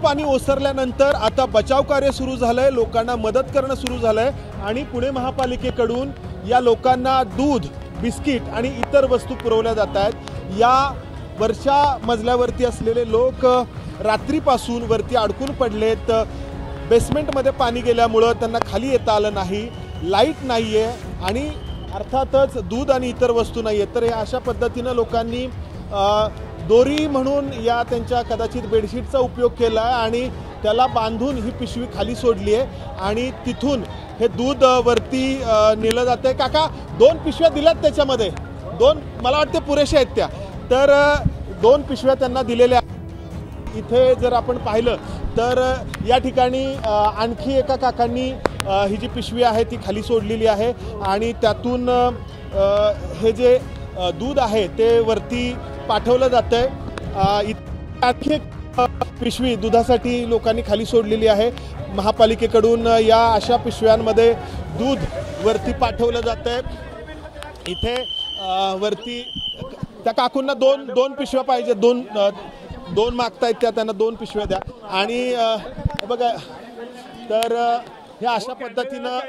पाणी ओसरल्यानंतर आता बचाव कार्य सुरू झालंय, लोकांना मदत करणं सुरू झालंय आणि पुणे महापालिकेकडून या लोकांना दूध, बिस्किट आणि इतर वस्तू पुरवल्या जात आहेत। या वरच्या मजल्यावरती असलेले लोक रात्रीपासून वरती अडकून पडलेत। बेसमेंटमध्ये पाणी गेल्यामुळे त्यांना खाली येता आलं नाही, लाईट नाहीये आणि अर्थातच दूध आणि इतर वस्तू नाहीये। तर अशा पद्धतीने लोकांनी दोरी म्हणून या त्यांच्या कदाचित बेडशीटचा उपयोग केला आहे आणि त्याला बांधून ही पिशवी खाली सोडली आहे आणि तिथून हे दूध वरती नेलं जातं आहे। काका 2 पिशव्या दिल्यात, त्याच्यामध्ये 2 मला वाटते पुरेशा आहेत त्या, तर 2 पिशव्या त्यांना दिलेल्या। इथे जर आपण पाहिलं तर या ठिकाणी आणखी एका काकांनी ही जी पिशवी आहे ती खाली सोडलेली आहे आणि त्यातून हे जे दूध आहे ते वरती पाठवलं जातंय। आणखी एक पिशवी दुधासाठी लोकांनी खाली सोडलेली आहे। महापालिकेकडून या अशा पिशव्यांमध्ये दूध वरती पाठवलं जातंय। इथे वरती त्या काकूंना 2 पिशव्या पाहिजे, 2 मागतायत त्या, त्यांना 2 पिशव्या द्या। आणि बघा तर ह्या अशा पद्धतीनं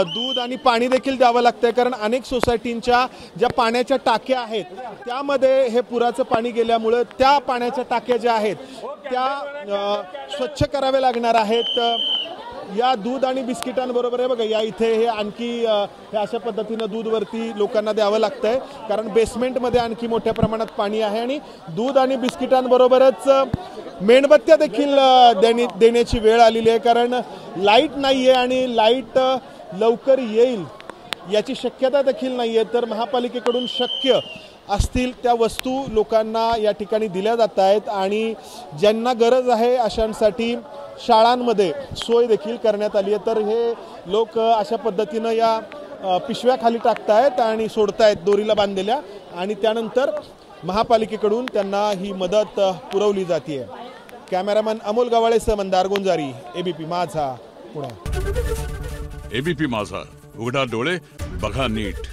दूध आणि पाणी देखील द्यावं लागतंय, कारण अनेक सोसायटींच्या ज्या पाण्याच्या टाक्या आहेत त्यामध्ये हे पुराचं पाणी गेल्यामुळे त्या पाण्याच्या टाक्या ज्या आहेत त्या स्वच्छ कराव्या लागणार आहेत। या दूध आणि बिस्किटांबरोबर आहे बघा, या इथे हे आणखी हे अशा पद्धतीनं दूध वरती लोकांना द्यावं लागतंय, कारण बेसमेंटमध्ये आणखी मोठ्या प्रमाणात पाणी आहे आणि दूध आणि बिस्किटांबरोबरच मेणबत्त्या देखील देण्याची वेळ आलेली आहे, कारण लाईट नाही आहे आणि लाईट लवकर येईल याची शक्यता देखील नाही आहे। तर महापालिकेकडून शक्य असतील त्या वस्तू लोकांना या ठिकाणी दिल्या जात आहेत आणि ज्यांना गरज आहे अशांसाठी शाळांमध्ये सोय देखील करण्यात आली आहे। तर हे लोक अशा पद्धतीनं या पिशव्या खाली टाकतायत आणि सोडतायत दोरीला बांधलेल्या आणि त्यानंतर महापालिकेकडून त्यांना ही मदत पुरवली जाते। कॅमेरामन अमोल गवाळेसह मंदार गुंजारी, एबीपी माझा, पुणे। एबीपी माझा, उघडा डोळे बघा नीट।